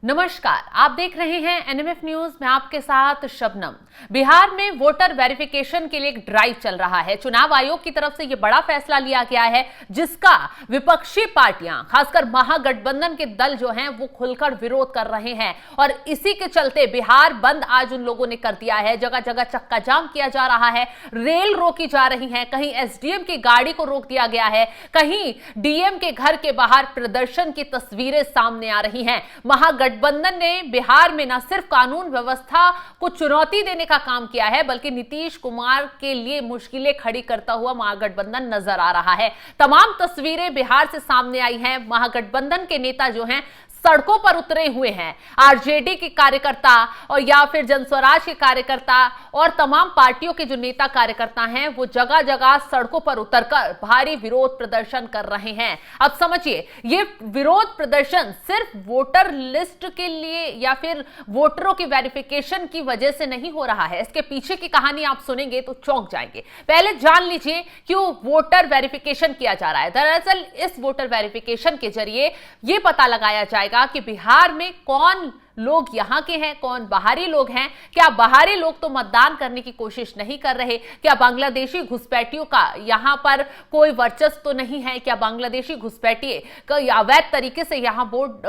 नमस्कार, आप देख रहे हैं एनएमएफ न्यूज में आपके साथ शबनम। बिहार में वोटर वेरिफिकेशन के लिए एक ड्राइव चल रहा है। चुनाव आयोग की तरफ से यह बड़ा फैसला लिया गया है, जिसका विपक्षी पार्टियां, खासकर महागठबंधन के दल जो हैं वो खुलकर विरोध कर रहे हैं। और इसी के चलते बिहार बंद आज उन लोगों ने कर दिया है। जगह जगह चक्का जाम किया जा रहा है, रेल रोकी जा रही है, कहीं एसडीएम की गाड़ी को रोक दिया गया है, कहीं डीएम के घर के बाहर प्रदर्शन की तस्वीरें सामने आ रही हैं। गठबंधन ने बिहार में न सिर्फ कानून व्यवस्था को चुनौती देने का काम किया है, बल्कि नीतीश कुमार के लिए मुश्किलें खड़ी करता हुआ महागठबंधन नजर आ रहा है। तमाम तस्वीरें बिहार से सामने आई हैं। महागठबंधन के नेता जो हैं सड़कों पर उतरे हुए हैं। आरजेडी के कार्यकर्ता और या फिर जनस्वराज के कार्यकर्ता और तमाम पार्टियों के जो नेता कार्यकर्ता हैं वो जगह जगह सड़कों पर उतरकर भारी विरोध प्रदर्शन कर रहे हैं। अब समझिए, ये विरोध प्रदर्शन सिर्फ वोटर लिस्ट के लिए या फिर वोटरों की वेरिफिकेशन की वजह से नहीं हो रहा है। इसके पीछे की कहानी आप सुनेंगे तो चौंक जाएंगे। पहले जान लीजिए क्यों वोटर वेरिफिकेशन किया जा रहा है। दरअसल इस वोटर वेरिफिकेशन के जरिए यह पता लगाया जाएगा कि बिहार में कौन लोग यहां के हैं, कौन बाहरी लोग हैं। क्या बाहरी लोग तो मतदान करने की कोशिश नहीं कर रहे? क्या बांग्लादेशी घुसपैठियों का यहां पर कोई वर्चस्व तो नहीं है? क्या बांग्लादेशी घुसपैठिए अवैध तरीके से यहां वोट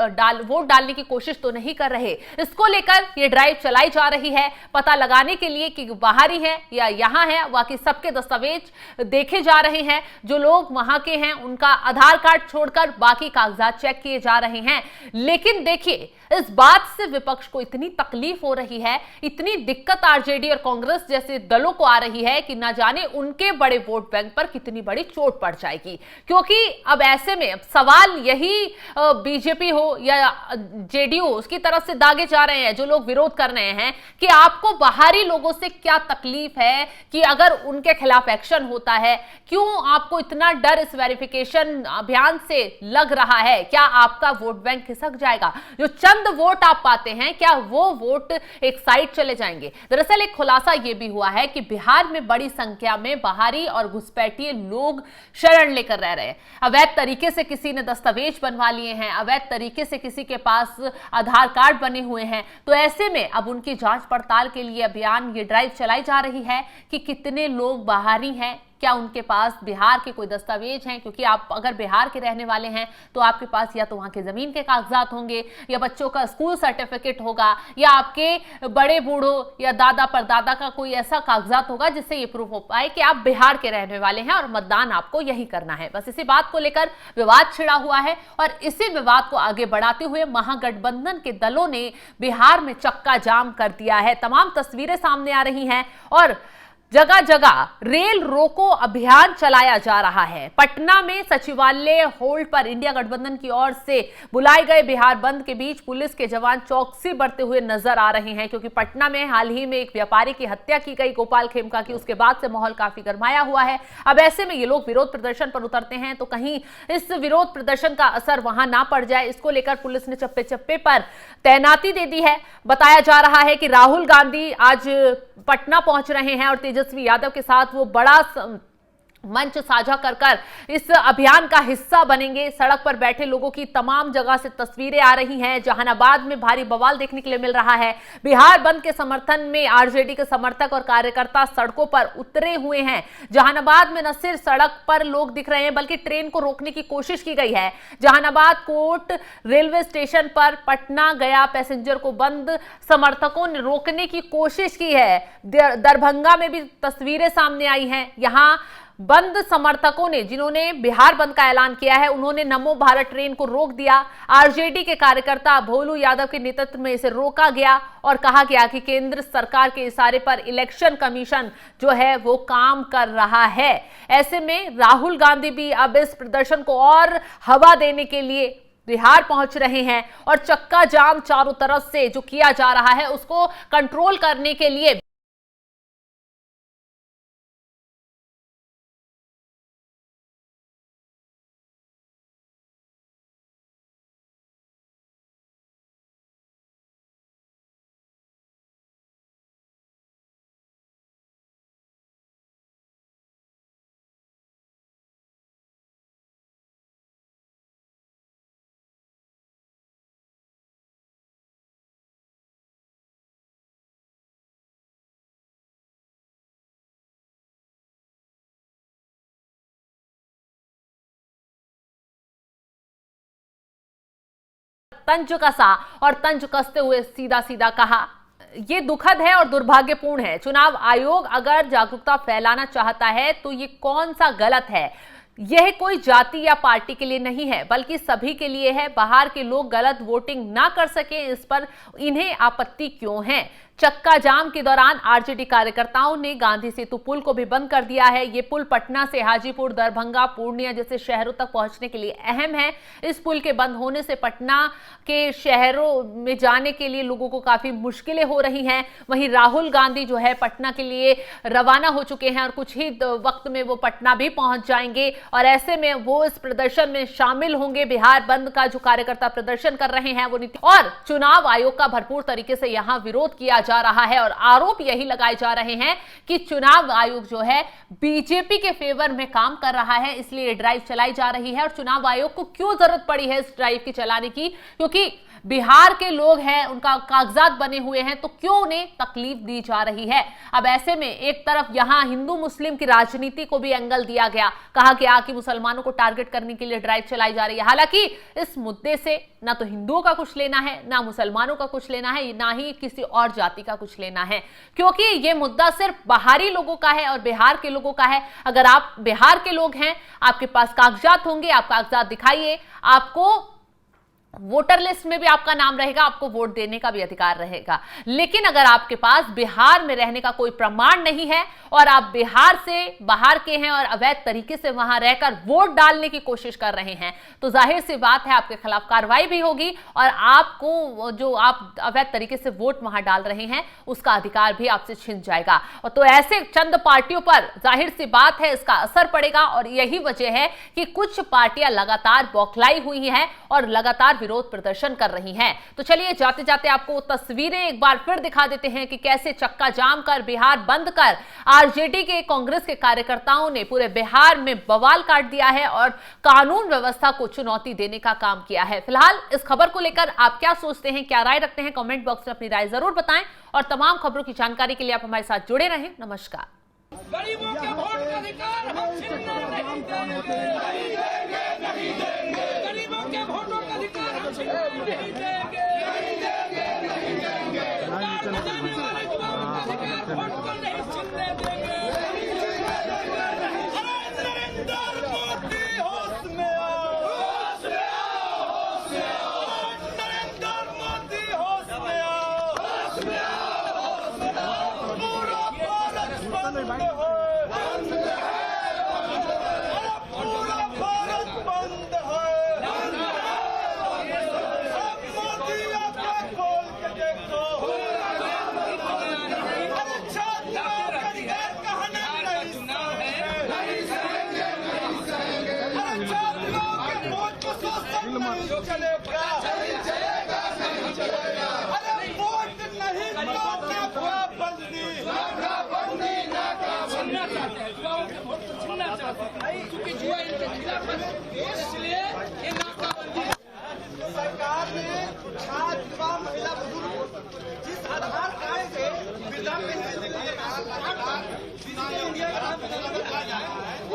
डालने की कोशिश तो नहीं कर रहे? इसको लेकर यह ड्राइव चलाई जा रही है, पता लगाने के लिए कि बाहरी है या यहां है। बाकी सबके दस्तावेज देखे जा रहे हैं। जो लोग वहां के हैं उनका आधार कार्ड छोड़कर बाकी कागजात चेक किए जा रहे हैं। लेकिन देखिए, इस बात से विपक्ष को इतनी तकलीफ हो रही है, इतनी दिक्कत आरजेडी और कांग्रेस जैसे दलों को आ रही है कि ना जाने उनके बड़े वोट बैंक पर कितनी बड़ी चोट पड़ जाएगी। क्योंकि अब ऐसे में अब सवाल यही बीजेपी हो या जेडीयू उसकी तरफ से दागे जा रहे हैं, जो लोग विरोध कर रहे हैं, कि आपको बाहरी लोगों से क्या तकलीफ है कि अगर उनके खिलाफ एक्शन होता है, क्यों आपको इतना डर इस वेरिफिकेशन अभियान से लग रहा है? क्या आपका वोट बैंक खिसक जाएगा? जो चंद वोट आप पाते हैं, क्या वो वोट एक साइड चले जाएंगे? दरअसल एक खुलासा यह भी हुआ है कि बिहार में बड़ी संख्या में बाहरी और घुसपैठिए लोग शरण लेकर रह रहे हैं। अवैध तरीके से किसी ने दस्तावेज बनवा लिए हैं, अवैध तरीके से किसी के पास आधार कार्ड बने हुए हैं। तो ऐसे में अब उनकी जांच पड़ताल के लिए अभियान, ये ड्राइव चलाई जा रही है कि कितने लोग बाहरी हैं, क्या उनके पास बिहार के कोई दस्तावेज हैं। क्योंकि आप अगर बिहार के रहने वाले हैं तो आपके पास या तो वहां के जमीन के कागजात होंगे, या बच्चों का स्कूल सर्टिफिकेट होगा, या आपके बड़े बूढ़ों या दादा परदादा का कोई ऐसा कागजात होगा जिससे ये प्रूफ हो पाए कि आप बिहार के रहने वाले हैं और मतदान आपको यही करना है। बस इसी बात को लेकर विवाद छिड़ा हुआ है और इसी विवाद को आगे बढ़ाते हुए महागठबंधन के दलों ने बिहार में चक्का जाम कर दिया है। तमाम तस्वीरें सामने आ रही हैं और जगह जगह रेल रोको अभियान चलाया जा रहा है। पटना में सचिवालय होल्ड पर इंडिया गठबंधन की ओर से बुलाए गए बिहार बंद के बीच पुलिस के जवान चौकसी बरते हुए नजर आ रहे हैं। क्योंकि पटना में हाल ही में एक व्यापारी की हत्या की गई, गोपाल खेमका की, उसके बाद से माहौल काफी गरमाया हुआ है। अब ऐसे में ये लोग विरोध प्रदर्शन पर उतरते हैं तो कहीं इस विरोध प्रदर्शन का असर वहां ना पड़ जाए, इसको लेकर पुलिस ने चप्पे चप्पे पर तैनाती दे दी है। बताया जा रहा है कि राहुल गांधी आज पटना पहुंच रहे हैं और तेजस्वी यादव के साथ वो बड़ा मंच साझा कर इस अभियान का हिस्सा बनेंगे। सड़क पर बैठे लोगों की तमाम जगह से तस्वीरें आ रही हैं। जहानाबाद में भारी बवाल देखने के लिए मिल रहा है। बिहार बंद के समर्थन में आरजेडी के समर्थक और कार्यकर्ता सड़कों पर उतरे हुए हैं। जहानाबाद में न सिर्फ सड़क पर लोग दिख रहे हैं बल्कि ट्रेन को रोकने की कोशिश की गई है। जहानाबाद कोर्ट रेलवे स्टेशन पर पटना गया पैसेंजर को बंद समर्थकों ने रोकने की कोशिश की है। दरभंगा में भी तस्वीरें सामने आई हैं। यहां बंद समर्थकों ने, जिन्होंने बिहार बंद का ऐलान किया है, उन्होंने नमो भारत ट्रेन को रोक दिया। आरजेडी के कार्यकर्ता भोलू यादव के नेतृत्व में इसे रोका गया और कहा गया कि केंद्र सरकार के इशारे पर इलेक्शन कमीशन जो है वो काम कर रहा है। ऐसे में राहुल गांधी भी अब इस प्रदर्शन को और हवा देने के लिए बिहार पहुंच रहे हैं और चक्का जाम चारों तरफ से जो किया जा रहा है उसको कंट्रोल करने के लिए तंज कसा और तंज कसते हुए सीधा सीधा कहा। ये दुखद है और दुर्भाग्यपूर्ण है। चुनाव आयोग अगर जागरूकता फैलाना चाहता है तो ये कौन सा गलत है। यह कोई जाति या पार्टी के लिए नहीं है बल्कि सभी के लिए है। बाहर के लोग गलत वोटिंग ना कर सके इस पर इन्हें आपत्ति क्यों है। चक्का जाम के दौरान आरजेडी कार्यकर्ताओं ने गांधी सेतु पुल को भी बंद कर दिया है। ये पुल पटना से हाजीपुर, दरभंगा, पूर्णिया जैसे शहरों तक पहुंचने के लिए अहम है। इस पुल के बंद होने से पटना के शहरों में जाने के लिए लोगों को काफी मुश्किलें हो रही हैं। वहीं राहुल गांधी जो है पटना के लिए रवाना हो चुके हैं और कुछ ही वक्त में वो पटना भी पहुंच जाएंगे और ऐसे में वो इस प्रदर्शन में शामिल होंगे। बिहार बंद का जो कार्यकर्ता प्रदर्शन कर रहे हैं वो नीति और चुनाव आयोग का भरपूर तरीके से यहां विरोध किया जा रहा है और आरोप यही लगाए जा रहे हैं कि चुनाव आयोग जो है बीजेपी के फेवर में काम कर रहा है, इसलिए ड्राइव चलाई जा रही है। और चुनाव आयोग को क्यों जरूरत पड़ी है इस ड्राइव की चलाने की, क्योंकि बिहार के लोग हैं, उनका कागजात बने हुए हैं, तो क्यों उन्हें तकलीफ दी जा रही है। अब ऐसे में एक तरफ यहां हिंदू मुस्लिम की राजनीति को भी एंगल दिया गया, कहा गया कि मुसलमानों को टारगेट करने के लिए ड्राइव चलाई जा रही है। हालांकि इस मुद्दे से ना तो हिंदुओं का कुछ लेना है, ना मुसलमानों का कुछ लेना है, ना ही किसी और जाति का कुछ लेना है, क्योंकि यह मुद्दा सिर्फ बाहरी लोगों का है और बिहार के लोगों का है। अगर आप बिहार के लोग हैं, आपके पास कागजात होंगे, आप कागजात दिखाइए, आपको वोटर लिस्ट में भी आपका नाम रहेगा, आपको वोट देने का भी अधिकार रहेगा। लेकिन अगर आपके पास बिहार में रहने का कोई प्रमाण नहीं है और आप बिहार से बाहर के हैं और अवैध तरीके से वहां रहकर वोट डालने की कोशिश कर रहे हैं, तो जाहिर सी बात है आपके खिलाफ कार्रवाई भी होगी और आपको जो आप अवैध तरीके से वोट वहां डाल रहे हैं उसका अधिकार भी आपसे छिन जाएगा। और तो ऐसे चंद पार्टियों पर जाहिर सी बात है इसका असर पड़ेगा और यही वजह है कि कुछ पार्टियां लगातार बौखलाई हुई हैं और लगातार विरोध प्रदर्शन कर रही हैं। तो चलिए जाते जाते आपको तस्वीरें एक बार फिर दिखा देते हैं कि कैसे चक्का जाम कर, बिहार बंद कर आरजेडी के, कांग्रेस के कार्यकर्ताओं ने पूरे बिहार में बवाल काट दिया है और कानून व्यवस्था को चुनौती देने का काम किया है। फिलहाल इस खबर को लेकर आप क्या सोचते हैं, क्या राय रखते हैं, कमेंट बॉक्स में अपनी राय जरूर बताएं और तमाम खबरों की जानकारी के लिए आप हमारे साथ जुड़े रहें। नमस्कार। गरीबों के वोट का अधिकार हम छीनने नहीं देंगे, गरीबों के वोटों का अधिकार हम छीनने नहीं देंगे, वोट को नहीं छीनने देंगे। नरेंद्र मोदी होश में आओ, नरेंद्र मोदी होश में आओ, पूरा भारत बंद है, पूरा भारत बंद है। अब मोदी आंखें खोल के देखो, अरे छात्रों का अधिकार कहना नहीं सहेंगे, अरे छात्रों के वोट को शोषण नहीं चलेगा, अरे वोट नहीं तो नाकाबंदी, इसलिए सरकार ने छात्र, युवा, महिला, बुजुर्ग जिस आधार कार्ड से वृद्धा पेंशन के लिए डिजिटल इंडिया का नाम किया जा रहा है,